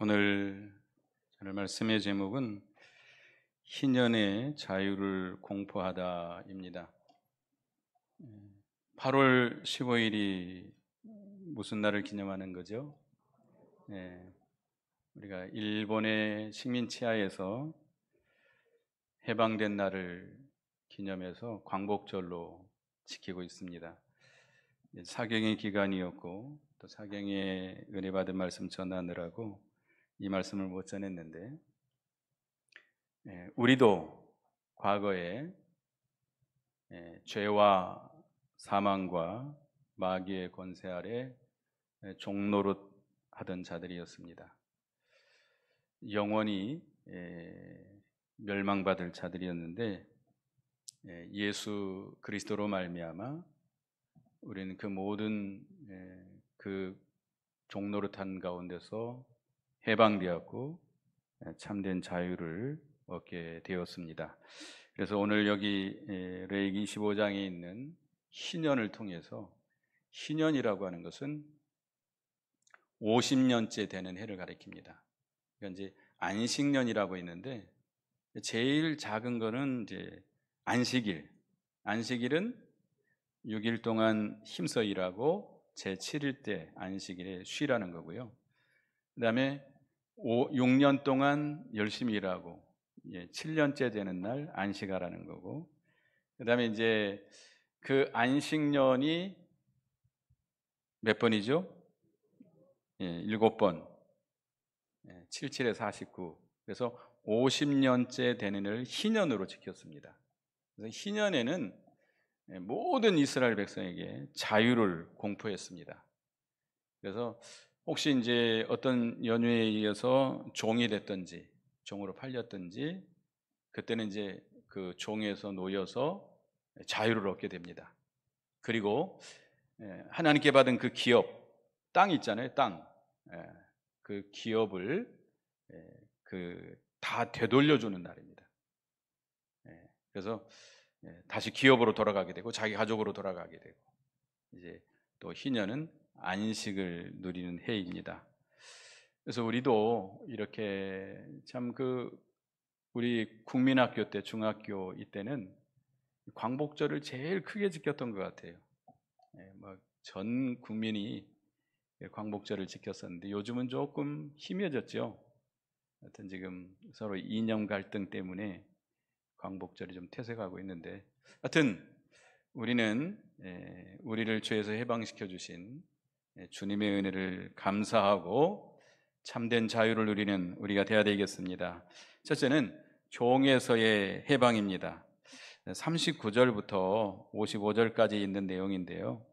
오늘 저는 말씀의 제목은 희년의 자유를 공포하다입니다. 8월 15일이 무슨 날을 기념하는 거죠? 우리가 일본의 식민 치하에서 해방된 날을 기념해서 광복절로 지키고 있습니다. 사경의 기간이었고 또 사경의 은혜 받은 말씀 전하느라고 이 말씀을 못 전했는데, 우리도 과거에 죄와 사망과 마귀의 권세 아래 종노릇 하던 자들이었습니다. 영원히 멸망받을 자들이었는데, 예수 그리스도로 말미암아 우리는 그 모든 그 종노릇한 가운데서 해방되었고 참된 자유를 얻게 되었습니다. 그래서 오늘 여기 레위기 25장에 있는 희년을 통해서, 희년이라고 하는 것은 50년째 되는 해를 가리킵니다. 그러니까 이제 안식년이라고 있는데, 제일 작은 거는 이제 안식일. 안식일은 6일 동안 힘써 일하고 제7일 때 안식일에 쉬라는 거고요. 그 다음에 6년 동안 열심히 일하고 7년째 되는 날 안식하라는 거고, 그 다음에 이제 그 안식년이 몇 번이죠? 7번. 77에 49. 그래서 50년째 되는 해를 희년으로 지켰습니다. 그래서 희년에는 모든 이스라엘 백성에게 자유를 공포했습니다. 그래서 혹시 이제 어떤 연유에 의해서 종이 됐든지 종으로 팔렸든지, 그때는 이제 그 종에서 놓여서 자유를 얻게 됩니다. 그리고 하나님께 받은 그 기업, 땅 있잖아요, 땅. 그 기업을 다 되돌려주는 날입니다. 그래서 다시 기업으로 돌아가게 되고 자기 가족으로 돌아가게 되고, 이제 또 희년은 안식을 누리는 해입니다. 그래서 우리도 이렇게 참 우리 국민학교 때, 중학교 이때는 광복절을 제일 크게 지켰던 것 같아요. 전 국민이 광복절을 지켰었는데 요즘은 조금 희미해졌죠. 하여튼 지금 서로 이념 갈등 때문에 광복절이 좀 퇴색하고 있는데, 하여튼 우리는 우리를 죄에서 해방시켜 주신 주님의 은혜를 감사하고 참된 자유를 누리는 우리가 되어야 되겠습니다. 첫째는 종에서의 해방입니다. 39절부터 55절까지 있는 내용인데요,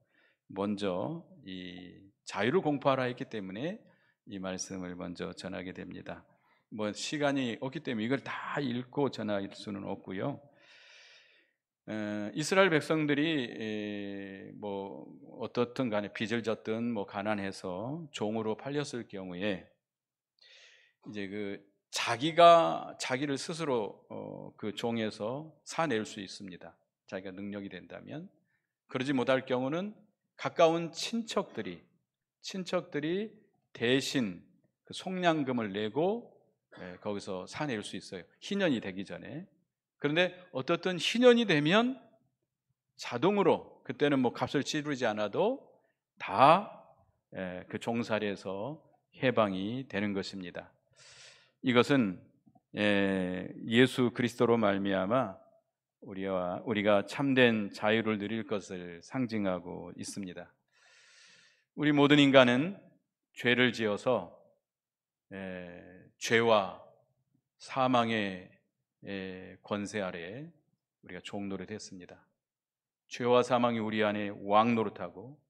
먼저 이 자유를 공포하라 했기 때문에 이 말씀을 먼저 전하게 됩니다. 시간이 없기 때문에 이걸 다 읽고 전할 수는 없고요. 이스라엘 백성들이 어떻든 간에 빚을 졌든 가난해서 종으로 팔렸을 경우에 이제 자기를 스스로 그 종에서 사낼 수 있습니다. 자기가 능력이 된다면. 그러지 못할 경우는 가까운 친척들이 대신 그 속량금을 내고 거기서 사낼 수 있어요, 희년이 되기 전에. 그런데 어떻든 희년이 되면 자동으로, 그때는 값을 치르지 않아도 다 그 종살이에서 해방이 되는 것입니다. 이것은 예수 그리스도로 말미암아 우리가 참된 자유를 누릴 것을 상징하고 있습니다. 우리 모든 인간은 죄를 지어서 죄와 사망의 권세 아래 우리가 종노릇했습니다. 죄와 사망이 우리 안에 왕노릇하고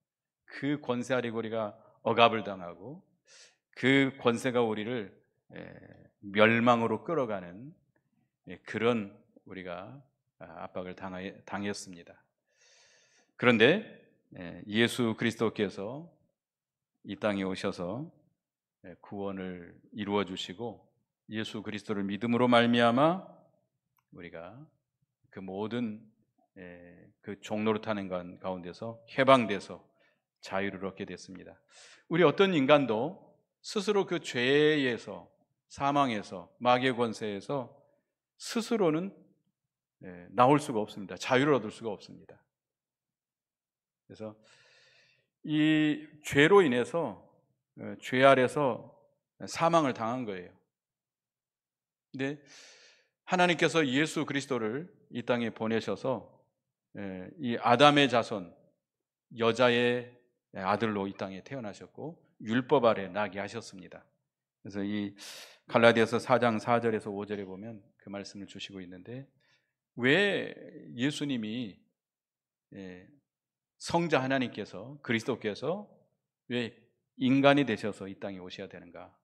그 권세 아래 우리가 억압을 당하고 그 권세가 우리를 멸망으로 끌어가는 그런 우리가 압박을 당했습니다. 그런데 예수 그리스도께서 이 땅에 오셔서 구원을 이루어 주시고, 예수 그리스도를 믿음으로 말미암아 우리가 그 모든 그 종노릇하는 가운데서 해방돼서 자유를 얻게 됐습니다. 우리 어떤 인간도 스스로 그 죄에서, 사망에서, 마귀의 권세에서 스스로는 나올 수가 없습니다. 자유를 얻을 수가 없습니다. 그래서 이 죄로 인해서 죄 아래서 사망을 당한 거예요. 근데 하나님께서 예수 그리스도를 이 땅에 보내셔서 이 아담의 자손, 여자의 아들로 이 땅에 태어나셨고 율법 아래 나게 하셨습니다. 그래서 이 갈라디아서 4장 4절에서 5절에 보면 그 말씀을 주시고 있는데, 왜 예수님이 성자 하나님께서, 그리스도께서 왜 인간이 되셔서 이 땅에 오셔야 되는가?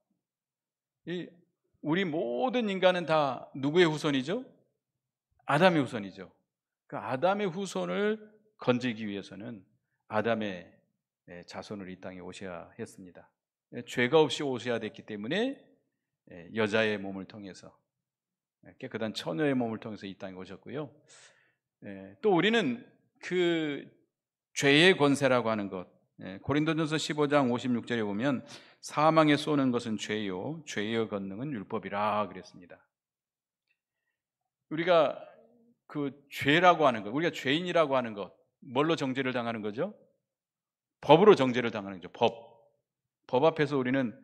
우리 모든 인간은 다 누구의 후손이죠? 아담의 후손이죠. 그 아담의 후손을 건지기 위해서는 아담의 자손을 이 땅에 오셔야 했습니다. 죄가 없이 오셔야 됐기 때문에 여자의 몸을 통해서, 깨끗한 처녀의 몸을 통해서 이 땅에 오셨고요. 또 우리는 그 죄의 권세라고 하는 것, 고린도전서 15장 56절에 보면 사망에 쏘는 것은 죄요, 죄의 권능은 율법이라 그랬습니다. 우리가 그 죄라고 하는 것, 우리가 죄인이라고 하는 것, 뭘로 정죄를 당하는 거죠? 법으로 정죄를 당하는 거죠. 법 앞에서 우리는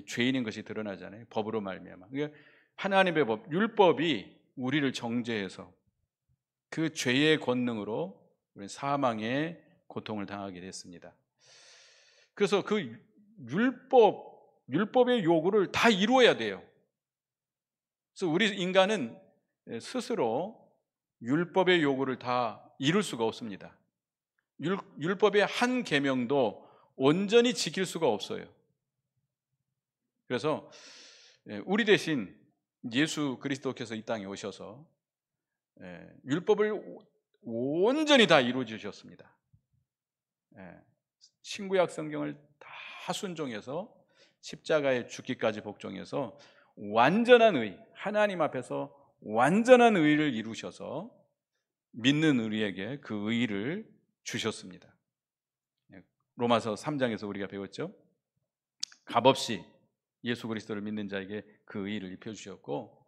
죄인인 것이 드러나잖아요. 법으로 말미암아. 그러니까 하나님의 법, 율법이 우리를 정죄해서 그 죄의 권능으로 우리는 사망의 고통을 당하게 됐습니다. 그래서 그 율법의 요구를 다 이루어야 돼요. 그래서 우리 인간은 스스로 율법의 요구를 다 이룰 수가 없습니다. 율법의 한 계명도 온전히 지킬 수가 없어요. 그래서 우리 대신 예수 그리스도께서 이 땅에 오셔서 율법을 온전히 다 이루어 주셨습니다. 신구약 성경을 다 순종해서 십자가에 죽기까지 복종해서 완전한 의, 하나님 앞에서 완전한 의를 이루셔서 믿는 우리에게 그 의를 주셨습니다. 로마서 3장에서 우리가 배웠죠. 값없이 예수 그리스도를 믿는 자에게 그 의를 입혀주셨고,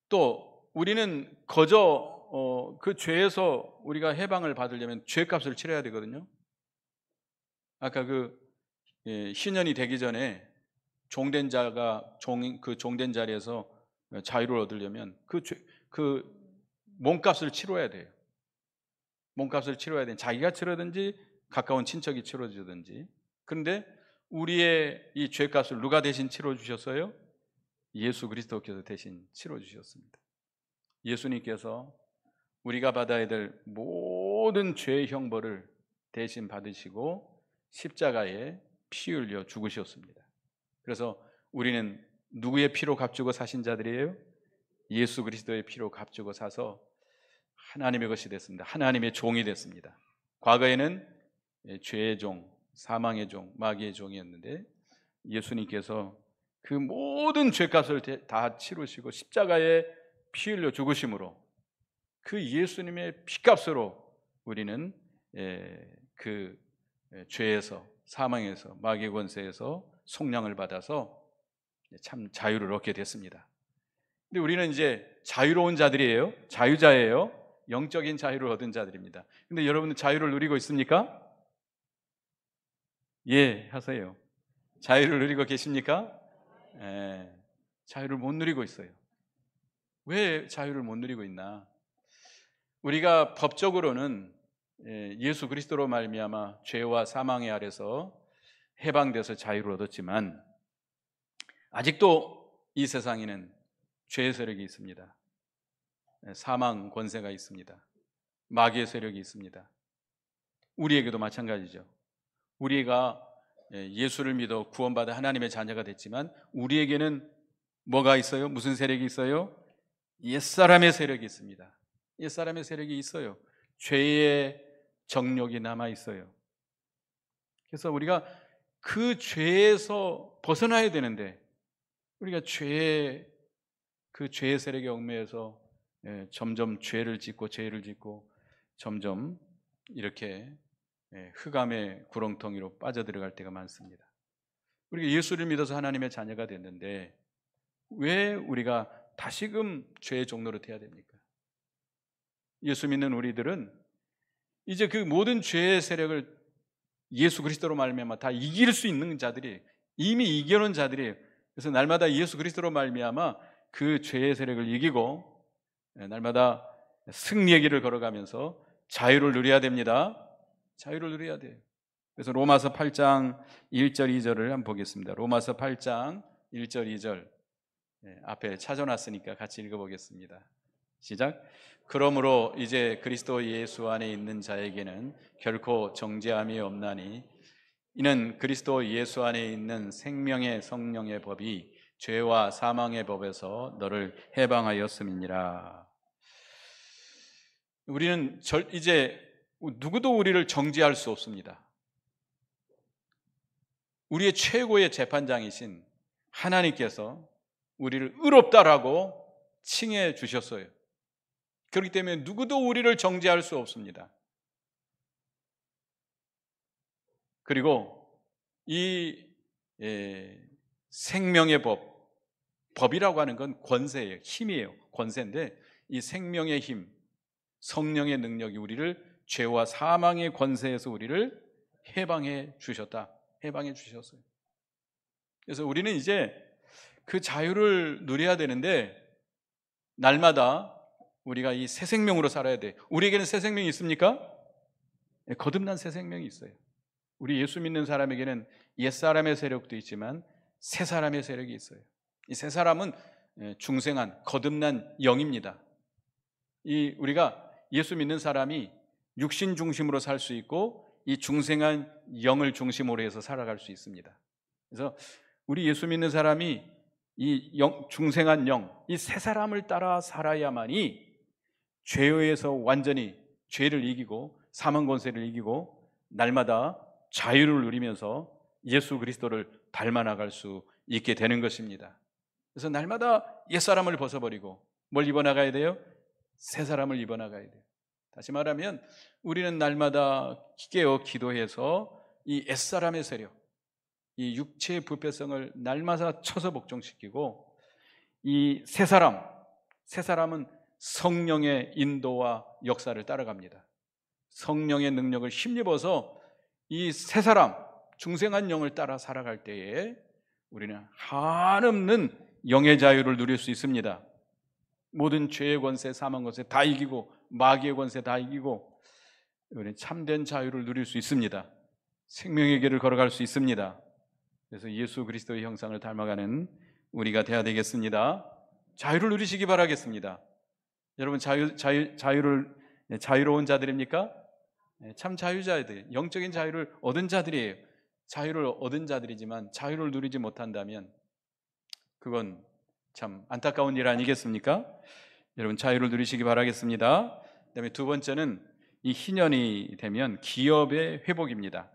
또 우리는 거저 그 죄에서 우리가 해방을 받으려면 죄값을 치러야 되거든요. 아까 그 신년이 되기 전에 종된 자가 그 종된 자리에서 자유를 얻으려면 그 몸값을 치러야 돼요. 몸값을 치러야 돼. 자기가 치르든지 가까운 친척이 치러주든지. 그런데 우리의 이 죄값을 누가 대신 치러주셨어요? 예수 그리스도께서 대신 치러주셨습니다. 예수님께서 우리가 받아야 될 모든 죄의 형벌을 대신 받으시고 십자가에 피 흘려 죽으셨습니다. 그래서 우리는 누구의 피로 값주고 사신 자들이에요? 예수 그리스도의 피로 값주고 사서 하나님의 것이 됐습니다. 하나님의 종이 됐습니다. 과거에는 죄의 종, 사망의 종, 마귀의 종이었는데 예수님께서 그 모든 죄값을 다 치르시고 십자가에 피 흘려 죽으심으로 그 예수님의 피값으로 우리는 그 죄에서, 사망에서, 마귀의 권세에서 속량을 받아서 참 자유를 얻게 됐습니다. 근데 우리는 이제 자유로운 자들이에요. 자유자예요. 영적인 자유를 얻은 자들입니다. 근데 여러분은 자유를 누리고 있습니까? 예, 하세요. 자유를 누리고 계십니까? 자유를 못 누리고 있어요. 왜 자유를 못 누리고 있나? 우리가 법적으로는 예수 그리스도로 말미암아 죄와 사망의 아래서 해방돼서 자유를 얻었지만 아직도 이 세상에는 죄의 세력이 있습니다. 사망 권세가 있습니다. 마귀의 세력이 있습니다. 우리에게도 마찬가지죠. 우리가 예수를 믿어 구원받아 하나님의 자녀가 됐지만 우리에게는 뭐가 있어요? 무슨 세력이 있어요? 옛사람의 세력이 있습니다. 옛사람의 세력이 있어요. 죄의 정욕이 남아 있어요. 그래서 우리가 그 죄에서 벗어나야 되는데 우리가 그 죄의 세력에 얽매여서 점점 죄를 짓고 점점 이렇게 흑암의 구렁텅이로 빠져들어갈 때가 많습니다. 우리가 예수를 믿어서 하나님의 자녀가 됐는데 왜 우리가 다시금 죄의 종로로 돼야 됩니까? 예수 믿는 우리들은 이제 그 모든 죄의 세력을 예수 그리스도로 말미암아 다 이길 수 있는 자들이, 이미 이겨놓은 자들이에요. 그래서 날마다 예수 그리스도로 말미암아 그 죄의 세력을 이기고 날마다 승리의 길을 걸어가면서 자유를 누려야 됩니다. 자유를 누려야 돼요. 그래서 로마서 8장 1절 2절을 한번 보겠습니다. 로마서 8장 1절 2절 앞에 찾아놨으니까 같이 읽어보겠습니다. 시작. 그러므로 이제 그리스도 예수 안에 있는 자에게는 결코 정죄함이 없나니 이는 그리스도 예수 안에 있는 생명의 성령의 법이 죄와 사망의 법에서 너를 해방하였음이니라. 우리는 이제 누구도 우리를 정죄할 수 없습니다. 우리의 최고의 재판장이신 하나님께서 우리를 의롭다라고 칭해 주셨어요. 그렇기 때문에 누구도 우리를 정죄할 수 없습니다. 그리고 이 생명의 법이라고 하는 건 권세예요. 힘이에요. 권세인데 이 생명의 힘, 성령의 능력이 우리를 죄와 사망의 권세에서 우리를 해방해 주셨다. 해방해 주셨어요. 그래서 우리는 이제 그 자유를 누려야 되는데 날마다 우리가 이 새 생명으로 살아야 돼. 우리에게는 새 생명이 있습니까? 거듭난 새 생명이 있어요. 우리 예수 믿는 사람에게는 옛사람의 세력도 있지만 새 사람의 세력이 있어요. 이 새 사람은 중생한 거듭난 영입니다. 우리가 예수 믿는 사람이 육신 중심으로 살 수 있고 이 중생한 영을 중심으로 해서 살아갈 수 있습니다. 그래서 우리 예수 믿는 사람이 이 중생한 영, 이 새 사람을 따라 살아야만이 죄에서 완전히 죄를 이기고 사망 권세를 이기고 날마다 자유를 누리면서 예수 그리스도를 닮아 나갈 수 있게 되는 것입니다. 그래서 날마다 옛사람을 벗어버리고 뭘 입어나가야 돼요? 새 사람을 입어나가야 돼요. 다시 말하면 우리는 날마다 깨어 기도해서 이 옛사람의 세력, 이 육체의 부패성을 날마다 쳐서 복종시키고 이 새 사람은 성령의 인도와 역사를 따라갑니다. 성령의 능력을 힘입어서 이 새 사람, 중생한 영을 따라 살아갈 때에 우리는 한없는 영의 자유를 누릴 수 있습니다. 모든 죄의 권세, 사망 권세 다 이기고 마귀의 권세 다 이기고 우리는 참된 자유를 누릴 수 있습니다. 생명의 길을 걸어갈 수 있습니다. 그래서 예수 그리스도의 형상을 닮아가는 우리가 되어야 되겠습니다. 자유를 누리시기 바라겠습니다. 여러분 자유로운 자들입니까? 참 자유자들, 영적인 자유를 얻은 자들이에요. 자유를 얻은 자들이지만 자유를 누리지 못한다면 그건 참 안타까운 일 아니겠습니까? 여러분 자유를 누리시기 바라겠습니다. 그다음에 두 번째는 이 희년이 되면 기업의 회복입니다.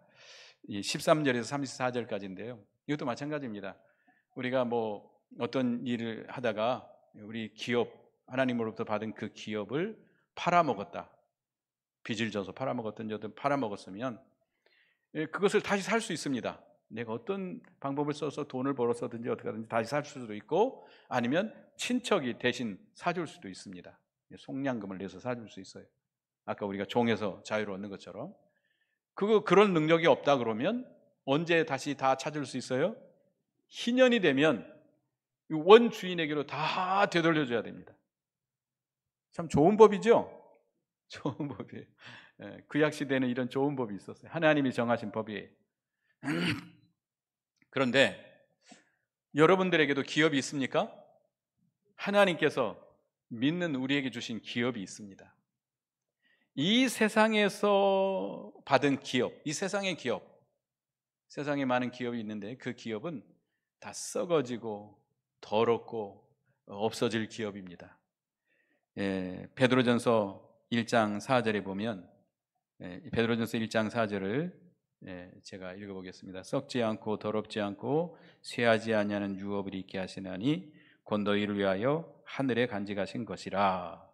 13절에서 34절까지인데요. 이것도 마찬가지입니다. 우리가 뭐 어떤 일을 하다가 우리 기업, 하나님으로부터 받은 그 기업을 팔아먹었다. 빚을 져서 팔아먹었던 저들 팔아먹었으면 그것을 다시 살 수 있습니다. 내가 어떤 방법을 써서 돈을 벌어서든지 어떻게 하든지 다시 살 수도 있고 아니면 친척이 대신 사줄 수도 있습니다. 속량금을 내서 사줄 수 있어요. 아까 우리가 종에서 자유를 얻는 것처럼 그런 능력이 없다 그러면 언제 다시 다 찾을 수 있어요? 희년이 되면 원 주인에게로 다 되돌려줘야 됩니다. 참 좋은 법이죠? 좋은 법이에요. 구약 시대에는 이런 좋은 법이 있었어요. 하나님이 정하신 법이에요. 그런데 여러분들에게도 기업이 있습니까? 하나님께서 믿는 우리에게 주신 기업이 있습니다. 이 세상에서 받은 기업, 이 세상의 기업, 세상에 많은 기업이 있는데 그 기업은 다 썩어지고 더럽고 없어질 기업입니다. 베드로전서 1장 4절에 보면 베드로전서 1장 4절을 제가 읽어보겠습니다. 썩지 않고 더럽지 않고 쇠하지 아니하는 유업을 있게 하시나니 곧 너희를 위하여 하늘에 간직하신 것이라.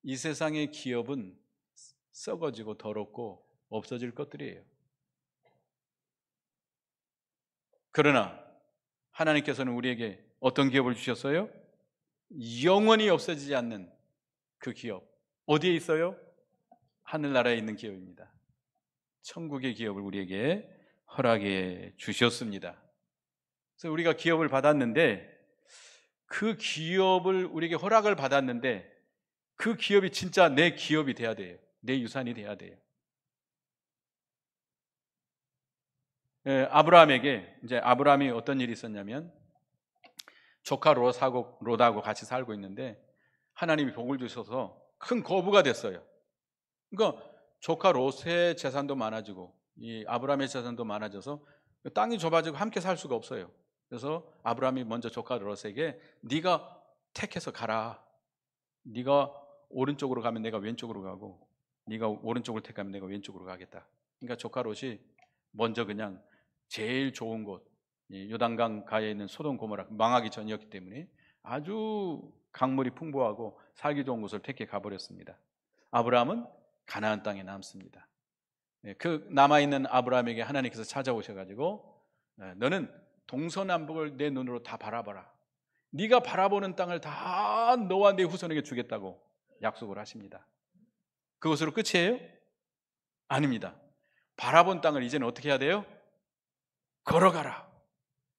이 세상의 기업은 썩어지고 더럽고 없어질 것들이에요. 그러나 하나님께서는 우리에게 어떤 기업을 주셨어요? 영원히 없어지지 않는 그 기업. 어디에 있어요? 하늘나라에 있는 기업입니다. 천국의 기업을 우리에게 허락해 주셨습니다. 그래서 우리가 기업을 받았는데, 그 기업을 우리에게 허락을 받았는데 그 기업이 진짜 내 기업이 돼야 돼요. 내 유산이 돼야 돼요. 아브라함에게, 이제 아브라함이 어떤 일이 있었냐면, 조카 롯하고 같이 살고 있는데 하나님이 복을 주셔서 큰 거부가 됐어요. 그러니까 조카 롯의 재산도 많아지고 이 아브라함의 재산도 많아져서 땅이 좁아지고 함께 살 수가 없어요. 그래서 아브라함이 먼저 조카 롯에게 네가 택해서 가라. 네가 오른쪽으로 가면 내가 왼쪽으로 가고, 네가 오른쪽을 택하면 내가 왼쪽으로 가겠다. 그러니까 조카 롯이 먼저 그냥 제일 좋은 곳, 요단강 가에 있는 소돔 고모라, 망하기 전이었기 때문에 아주 강물이 풍부하고 살기 좋은 곳을 택해 가버렸습니다. 아브라함은 가나안 땅에 남습니다. 그 남아있는 아브라함에게 하나님께서 찾아오셔가지고, 너는 동서남북을 내 눈으로 다 바라봐라. 네가 바라보는 땅을 다 너와 네 후손에게 주겠다고 약속을 하십니다. 그것으로 끝이에요? 아닙니다. 바라본 땅을 이제는 어떻게 해야 돼요? 걸어가라.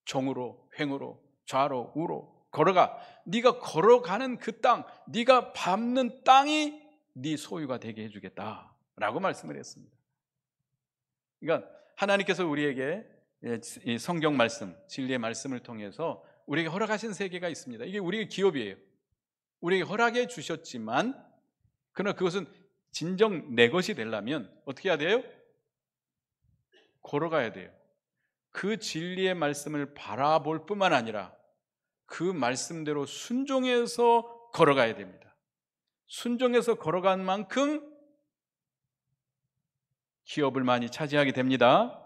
종으로, 횡으로, 좌로, 우로 걸어가. 네가 걸어가는 그 땅, 네가 밟는 땅이 네 소유가 되게 해주겠다라고 말씀을 했습니다. 그러니까 하나님께서 우리에게 이 성경 말씀, 진리의 말씀을 통해서 우리에게 허락하신 세계가 있습니다. 이게 우리의 기업이에요. 우리에게 허락해 주셨지만, 그러나 그것은 진정 내 것이 되려면 어떻게 해야 돼요? 걸어가야 돼요. 그 진리의 말씀을 바라볼 뿐만 아니라 그 말씀대로 순종해서 걸어가야 됩니다. 순종해서 걸어간 만큼 기업을 많이 차지하게 됩니다.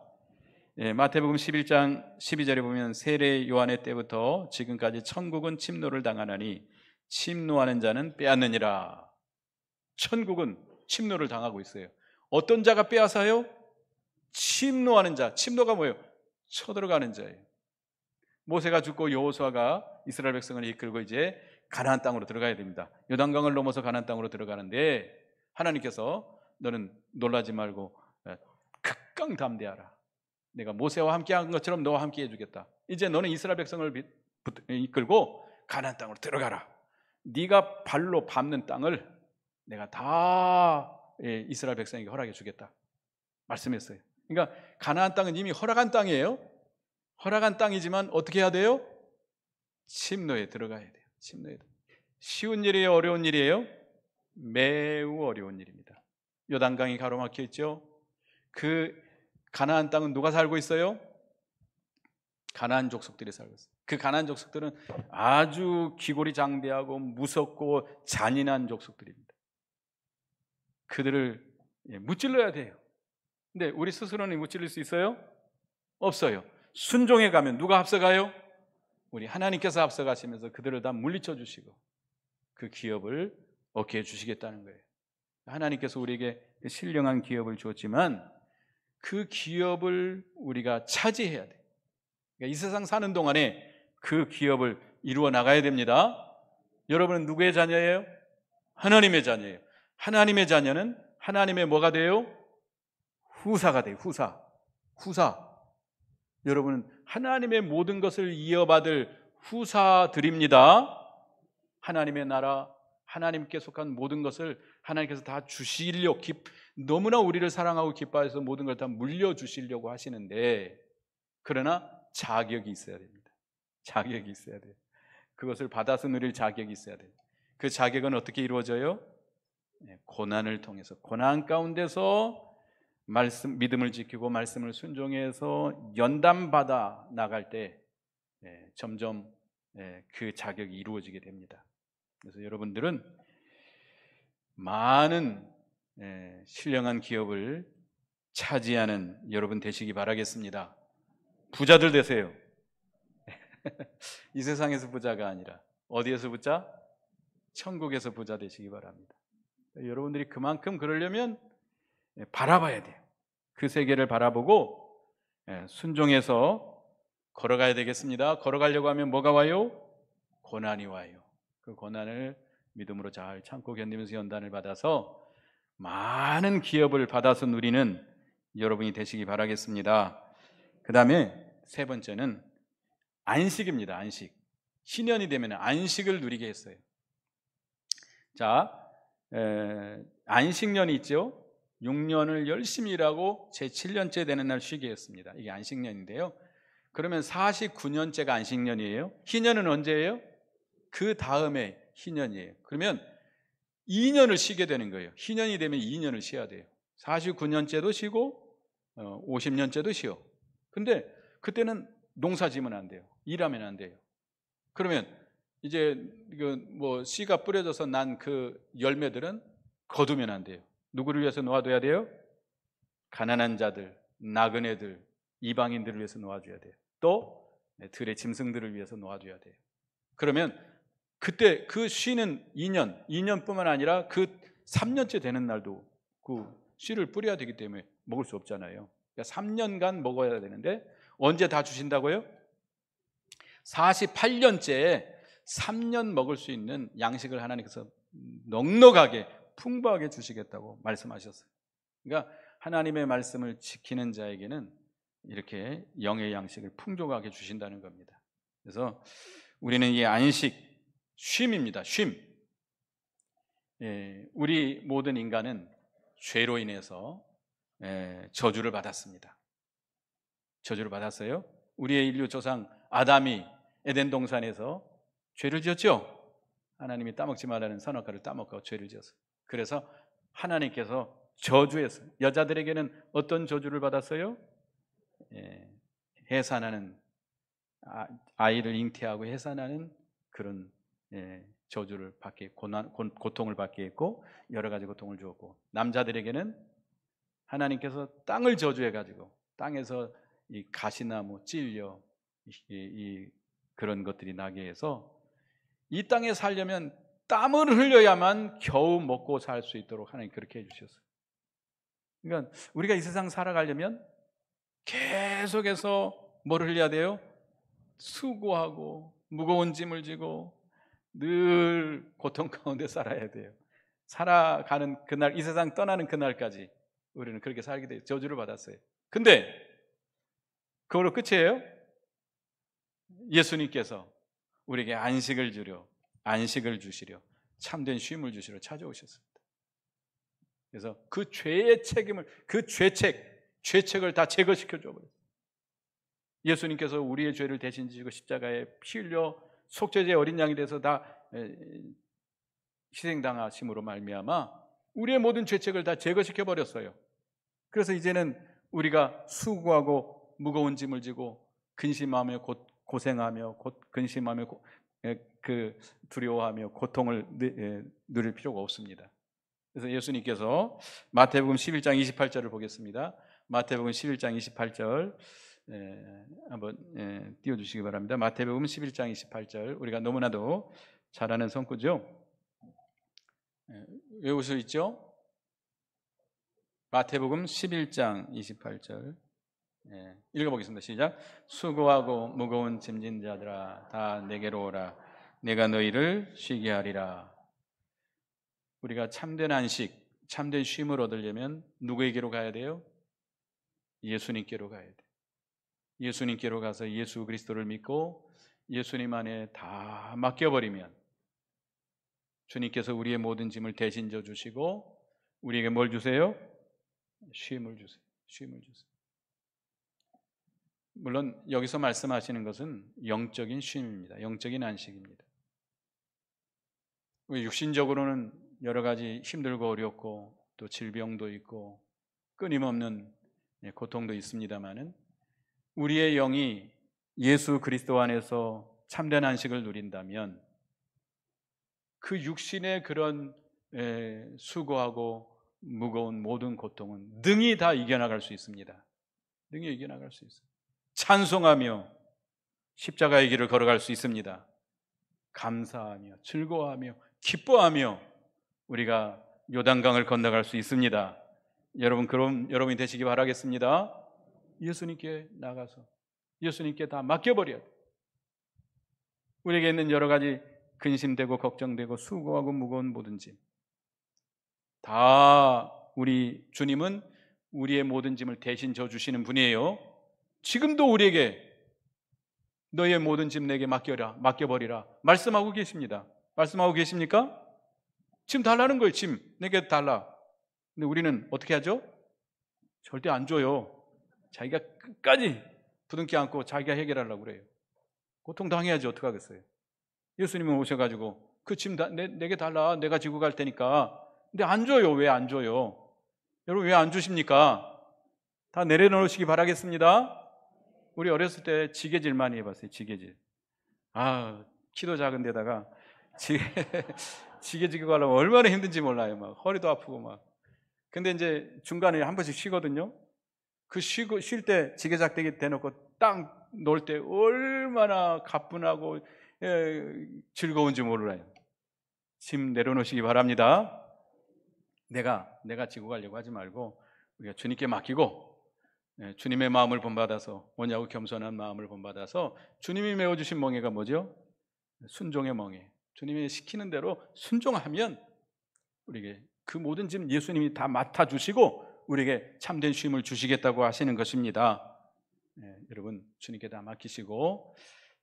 마태복음 11장 12절에 보면 세례 요한의 때부터 지금까지 천국은 침노를 당하나니 침노하는 자는 빼앗느니라. 천국은 침노를 당하고 있어요. 어떤 자가 빼앗아요? 침노하는 자. 침노가 뭐예요? 쳐들어가는 자예요. 모세가 죽고 여호수아가 이스라엘 백성을 이끌고 이제 가나안 땅으로 들어가야 됩니다. 요단강을 넘어서 가나안 땅으로 들어가는데 하나님께서 너는 놀라지 말고 극강담대하라. 내가 모세와 함께 한 것처럼 너와 함께 해주겠다. 이제 너는 이스라엘 백성을 이끌고 가나안 땅으로 들어가라. 네가 발로 밟는 땅을 내가 다 이스라엘 백성에게 허락해 주겠다 말씀했어요. 그러니까 가나안 땅은 이미 허락한 땅이에요. 허락한 땅이지만 어떻게 해야 돼요? 침노에 들어가야 돼요. 침노에. 쉬운 일이에요? 어려운 일이에요? 매우 어려운 일입니다. 요단강이 가로막혀 있죠. 그 가나안 땅은 누가 살고 있어요? 가나안 족속들이 살고 있어요. 그 가나안 족속들은 아주 기골이 장대하고 무섭고 잔인한 족속들입니다. 그들을 무찔러야 돼요. 근데 우리 스스로는 무찔릴 수 있어요? 없어요. 순종해 가면 누가 앞서가요? 우리 하나님께서 앞서가시면서 그들을 다 물리쳐 주시고 그 기업을 얻게 해주시겠다는 거예요. 하나님께서 우리에게 신령한 기업을 주었지만 그 기업을 우리가 차지해야 돼요. 그러니까 이 세상 사는 동안에 그 기업을 이루어 나가야 됩니다. 여러분은 누구의 자녀예요? 하나님의 자녀예요. 하나님의 자녀는 하나님의 뭐가 돼요? 후사가 돼요. 후사. 여러분은 하나님의 모든 것을 이어받을 후사들입니다. 하나님의 나라, 하나님께 속한 모든 것을 하나님께서 다 주시려고 너무나 우리를 사랑하고 기뻐해서 모든 걸 다 물려주시려고 하시는데, 그러나 자격이 있어야 됩니다. 자격이 있어야 돼요. 그것을 받아서 누릴 자격이 있어야 돼요. 그 자격은 어떻게 이루어져요? 고난을 통해서, 고난 가운데서 믿음을 지키고 말씀을 순종해서 연단받아 나갈 때 점점 그 자격이 이루어지게 됩니다. 그래서 여러분들은 많은 신령한 기업을 차지하는 여러분 되시기 바라겠습니다. 부자들 되세요. 이 세상에서 부자가 아니라 어디에서 부자? 천국에서 부자 되시기 바랍니다. 여러분들이 그만큼 그러려면 바라봐야 돼요. 그 세계를 바라보고 순종해서 걸어가야 되겠습니다. 걸어가려고 하면 뭐가 와요? 고난이 와요. 그 고난을 믿음으로 잘 참고 견디면서 연단을 받아서 많은 기업을 받아서 누리는 여러분이 되시기 바라겠습니다. 그 다음에 세 번째는 안식입니다. 안식. 신년이 되면 안식을 누리게 했어요. 자, 안식년이 있죠. 6년을 열심히 일하고 제 7년째 되는 날 쉬게 했습니다. 이게 안식년인데요. 그러면 49년째가 안식년이에요. 희년은 언제예요? 그 다음에 희년이에요. 그러면 2년을 쉬게 되는 거예요. 희년이 되면 2년을 쉬어야 돼요. 49년째도 쉬고 50년째도 쉬어. 근데 그때는 농사 지으면 안 돼요. 일하면 안 돼요. 그러면 이제 뭐 씨가 뿌려져서 난 그 열매들은 거두면 안 돼요. 누구를 위해서 놓아둬야 돼요? 가난한 자들, 나그네들, 이방인들을 위해서 놓아줘야 돼요. 또 들의 짐승들을 위해서 놓아줘야 돼요. 그러면 그때 그 쉬는 2년뿐만 아니라 그 3년째 되는 날도 그 씨를 뿌려야 되기 때문에 먹을 수 없잖아요. 그러니까 3년간 먹어야 되는데 언제 다 주신다고요? 48년째에 3년 먹을 수 있는 양식을 하나님께서 넉넉하게 풍부하게 주시겠다고 말씀하셨어요. 그러니까 하나님의 말씀을 지키는 자에게는 이렇게 영의 양식을 풍족하게 주신다는 겁니다. 그래서 우리는 이 안식, 쉼입니다. 쉼. 우리 모든 인간은 죄로 인해서 저주를 받았습니다. 저주를 받았어요. 우리의 인류 조상 아담이 에덴 동산에서 죄를 지었죠. 하나님이 따먹지 말라는 선악과를 따먹고 죄를 지었어요. 그래서 하나님께서 저주했어요. 여자들에게는 어떤 저주를 받았어요? 해산하는, 아이를 잉태하고 해산하는 그런 저주를 받게, 고통을 받게 했고 여러 가지 고통을 주었고, 남자들에게는 하나님께서 땅을 저주해가지고 땅에서 이 가시나무, 찔려 이 그런 것들이 나게 해서 이 땅에 살려면 땀을 흘려야만 겨우 먹고 살 수 있도록 하나님 그렇게 해주셨어요. 그러니까 우리가 이 세상 살아가려면 계속해서 뭘 흘려야 돼요? 수고하고 무거운 짐을 지고 늘 고통 가운데 살아야 돼요. 살아가는 그날, 이 세상 떠나는 그날까지 우리는 그렇게 살게 돼요. 저주를 받았어요. 근데 그걸로 끝이에요? 예수님께서 우리에게 안식을 주시려 참된 쉼을 주시려 찾아오셨습니다. 그래서 그 죄의 책임을, 그 죄책을 다 제거시켜 줘버렸어요. 예수님께서 우리의 죄를 대신 지시고 십자가에 피 흘려 속죄제의 어린 양이 돼서 다 희생당하심으로 말미암아 우리의 모든 죄책을 다 제거시켜 버렸어요. 그래서 이제는 우리가 수고하고 무거운 짐을 지고 근심하며 고생하며 근심하며 두려워하며 고통을 누릴 필요가 없습니다. 그래서 예수님께서 마태복음 11장 28절을 보겠습니다. 마태복음 11장 28절 한번 띄워주시기 바랍니다. 마태복음 11장 28절, 우리가 너무나도 잘 아는 성구죠. 외울 수 있죠? 마태복음 11장 28절 읽어보겠습니다. 시작. 수고하고 무거운 짐진 자들아 다 내게로 오라. 내가 너희를 쉬게 하리라. 우리가 참된 안식, 참된 쉼을 얻으려면 누구에게로 가야 돼요? 예수님께로 가야 돼요. 예수님께로 가서 예수 그리스도를 믿고 예수님 안에 다 맡겨버리면 주님께서 우리의 모든 짐을 대신 져 주시고 우리에게 뭘 주세요? 쉼을 주세요. 쉼을 주세요. 물론 여기서 말씀하시는 것은 영적인 쉼입니다. 영적인 안식입니다. 육신적으로는 여러 가지 힘들고 어렵고 또 질병도 있고 끊임없는 고통도 있습니다마는 우리의 영이 예수 그리스도 안에서 참된 안식을 누린다면 그 육신의 그런 수고하고 무거운 모든 고통은 능히 다 이겨나갈 수 있습니다. 능히 이겨나갈 수 있습니다. 찬송하며 십자가의 길을 걸어갈 수 있습니다. 감사하며 즐거워하며 기뻐하며 우리가 요단강을 건너갈 수 있습니다. 여러분, 그럼 여러분이 되시기 바라겠습니다. 예수님께 나가서 예수님께 다 맡겨버려야 돼. 우리에게 있는 여러 가지 근심되고 걱정되고 수고하고 무거운 모든 짐, 다 우리 주님은 우리의 모든 짐을 대신 져주시는 분이에요. 지금도 우리에게 너의 모든 짐 내게 맡겨버리라 말씀하고 계십니다. 말씀하고 계십니까? 짐 달라는 거예요. 짐 내게 달라. 근데 우리는 어떻게 하죠? 절대 안 줘요. 자기가 끝까지 부둥켜 안고 자기가 해결하려고 그래요. 고통당해야지 어떡하겠어요. 예수님은 오셔가지고 그 짐 내게 달라, 내가 지고 갈 테니까. 근데 안 줘요. 왜 안 줘요? 여러분 왜 안 주십니까? 다 내려놓으시기 바라겠습니다. 우리 어렸을 때 지게질 많이 해봤어요. 지게질. 키도 작은 데다가 지게 지고 가려면 얼마나 힘든지 몰라요. 막 허리도 아프고 막. 근데 이제 중간에 한 번씩 쉬거든요. 그 쉴 때 지게작대기 대놓고 딱 놓을 때 얼마나 가뿐하고 즐거운지 몰라요. 짐 내려놓으시기 바랍니다. 내가 지고 가려고 하지 말고 우리가 주님께 맡기고 주님의 마음을 본받아서 온유하고 겸손한 마음을 본받아서 주님이 메워주신 멍에가 뭐죠? 순종의 멍에. 주님이 시키는 대로 순종하면 우리에게 그 모든 짐 예수님이 다 맡아주시고 우리에게 참된 쉼을 주시겠다고 하시는 것입니다. 여러분 주님께 다 맡기시고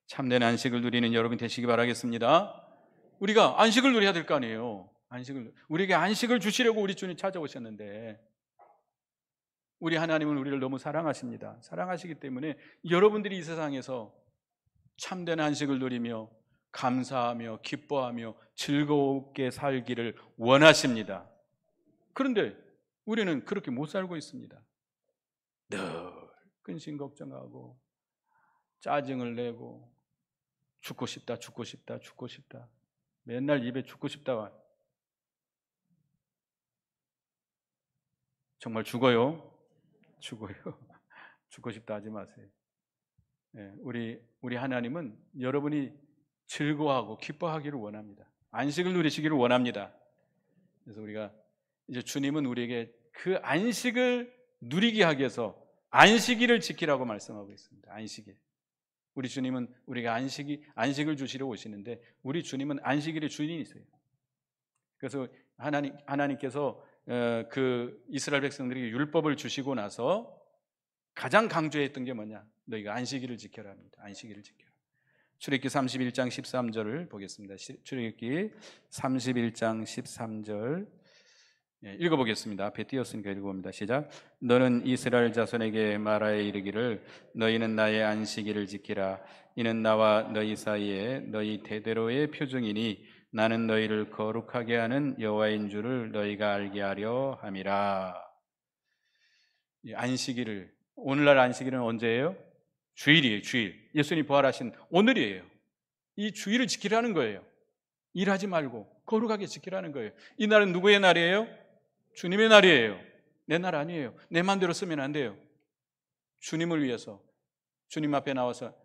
참된 안식을 누리는 여러분 되시기 바라겠습니다. 우리가 안식을 누려야 될 거 아니에요. 우리에게 안식을 주시려고 우리 주님 찾아오셨는데 우리 하나님은 우리를 너무 사랑하십니다. 사랑하시기 때문에 여러분들이 이 세상에서 참된 안식을 누리며 감사하며 기뻐하며 즐겁게 살기를 원하십니다. 그런데 우리는 그렇게 못 살고 있습니다. 늘 근심 걱정하고 짜증을 내고 죽고 싶다 맨날 입에 죽고 싶다가 정말 죽어요. 죽고 싶다 하지 마세요. 우리 하나님은 여러분이 즐거워하고 기뻐하기를 원합니다. 안식을 누리시기를 원합니다. 그래서 우리가 이제 주님은 우리에게 그 안식을 누리게 하기 위해서 안식일을 지키라고 말씀하고 있습니다. 안식일. 우리 주님은 우리가 안식을 주시러 오시는데 우리 주님은 안식일의 주인이세요. 그래서 하나님께서 그 이스라엘 백성들에게 율법을 주시고 나서 가장 강조했던 게 뭐냐? 너희가 안식일을 지켜라 합니다. 안식일을 지켜라. 출애굽기 31장 13절을 보겠습니다. 출애굽기 31장 13절 읽어보겠습니다. 앞에 띄었으니까 읽어봅니다. 시작. 너는 이스라엘 자손에게 말하여 이르기를 너희는 나의 안식일을 지키라. 이는 나와 너희 사이에 너희 대대로의 표징이니 나는 너희를 거룩하게 하는 여호와인 줄을 너희가 알게 하려 함이라. 이 안식일을, 오늘날 안식일은 언제예요? 주일이에요. 주일. 예수님이 부활하신 오늘이에요. 이 주일을 지키라는 거예요. 일하지 말고 거룩하게 지키라는 거예요. 이 날은 누구의 날이에요? 주님의 날이에요. 내 날 아니에요. 내 마음대로 쓰면 안 돼요. 주님을 위해서 주님 앞에 나와서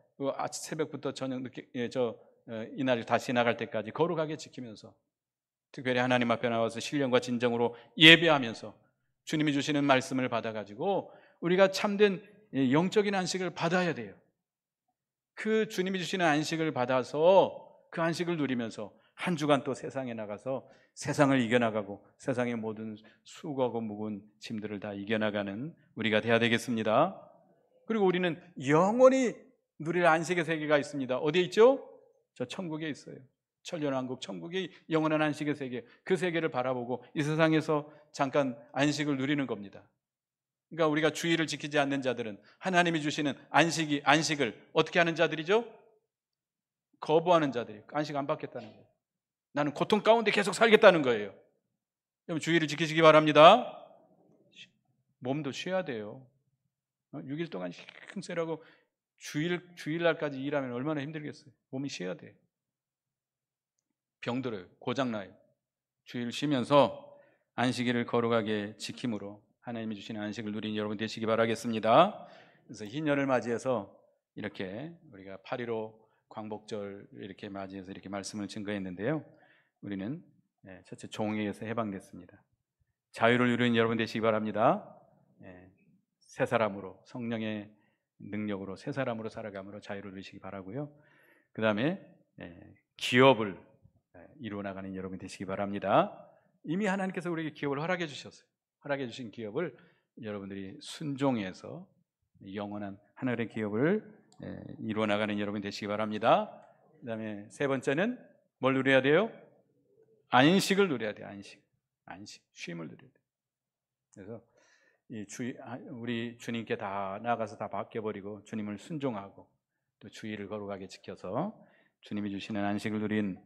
새벽부터 저녁 늦게 이 날을 다시 나갈 때까지 거룩하게 지키면서 특별히 하나님 앞에 나와서 신령과 진정으로 예배하면서 주님이 주시는 말씀을 받아가지고 우리가 참된 영적인 안식을 받아야 돼요. 그 주님이 주시는 안식을 받아서 그 안식을 누리면서 한 주간 또 세상에 나가서 세상을 이겨나가고 세상의 모든 수고하고 무거운 짐들을 다 이겨나가는 우리가 돼야 되겠습니다. 그리고 우리는 영원히 누릴 안식의 세계가 있습니다. 어디에 있죠? 저 천국에 있어요. 천년왕국 천국의 영원한 안식의 세계, 그 세계를 바라보고 이 세상에서 잠깐 안식을 누리는 겁니다. 그러니까 우리가 주의를 지키지 않는 자들은 하나님이 주시는 안식을 어떻게 하는 자들이죠? 거부하는 자들이 안식 안 받겠다는 거예요. 나는 고통 가운데 계속 살겠다는 거예요. 여러분 주의를 지키시기 바랍니다. 몸도 쉬어야 돼요. 6일 동안 힘쓰라고 주일날까지 일하면 얼마나 힘들겠어요. 몸이 쉬어야 돼요. 병들어요. 고장나요. 주일 쉬면서 안식일을 거룩하게 지킴으로 하나님이 주시는 안식을 누리는 여러분 되시기 바라겠습니다. 그래서 흰년을 맞이해서 이렇게 우리가 8.15 광복절 이렇게 맞이해서 이렇게 말씀을 증거했는데요. 우리는 첫째 종에게서 해방됐습니다. 자유를 누리는 여러분 되시기 바랍니다. 새 사람으로 성령의 능력으로 새 사람으로 살아감으로 자유를 누리시기 바라고요. 그 다음에 기업을 이루어 나가는 여러분이 되시기 바랍니다. 이미 하나님께서 우리에게 기업을 허락해 주셨어요. 허락해 주신 기업을 여러분들이 순종해서 영원한 하늘의 기업을 이루어 나가는 여러분이 되시기 바랍니다. 그 다음에 세 번째는 뭘 누려야 돼요? 안식을 누려야 돼요. 안식, 쉼을 누려야 돼요. 그래서 우리 주님께 다 나아가서 다 맡겨버리고 주님을 순종하고 또 주의를 거룩하게 지켜서 주님이 주시는 안식을 누린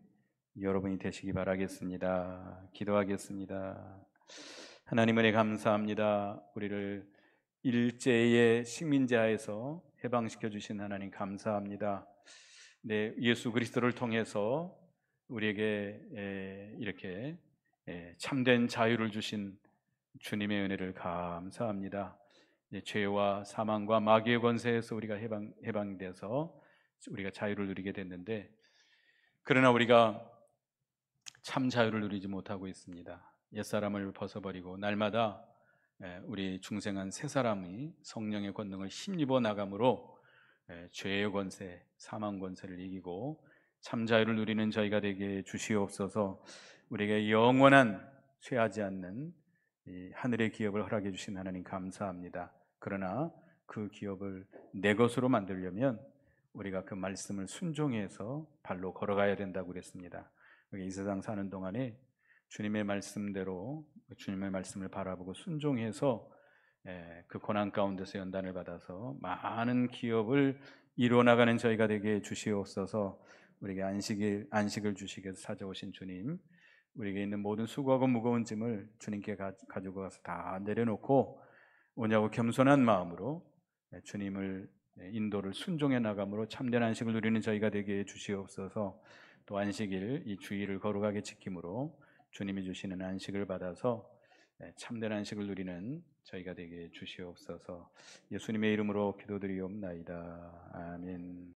여러분이 되시기 바라겠습니다. 기도하겠습니다. 하나님 은혜 감사합니다. 우리를 일제의 식민자에서 해방시켜 주신 하나님 감사합니다. 네, 예수 그리스도를 통해서 우리에게 이렇게 참된 자유를 주신 주님의 은혜를 감사합니다. 죄와 사망과 마귀의 권세에서 우리가 해방돼서 우리가 자유를 누리게 됐는데, 그러나 우리가 참 자유를 누리지 못하고 있습니다. 옛사람을 벗어버리고 날마다 우리 중생한 새 사람이 성령의 권능을 힘입어 나감으로 죄의 권세, 사망 권세를 이기고 참 자유를 누리는 저희가 되게 주시옵소서. 우리에게 영원한 쇠하지 않는 이 하늘의 기업을 허락해 주신 하나님 감사합니다. 그러나 그 기업을 내 것으로 만들려면 우리가 그 말씀을 순종해서 발로 걸어가야 된다고 그랬습니다. 이 세상 사는 동안에 주님의 말씀대로 주님의 말씀을 바라보고 순종해서 그 고난 가운데서 연단을 받아서 많은 기업을 이루어나가는 저희가 되게 주시옵소서. 우리에게 안식을 주시기 위해서 찾아오신 주님, 우리에게 있는 모든 수고하고 무거운 짐을 주님께 가지고 가서 다 내려놓고 오냐고 겸손한 마음으로 주님을 인도를 순종해 나감으로 참된 안식을 누리는 저희가 되게 주시옵소서. 또 안식일 이 주의를 거룩하게 지킴으로 주님이 주시는 안식을 받아서 참된 안식을 누리는 저희가 되게 주시옵소서. 예수님의 이름으로 기도드리옵나이다. 아멘.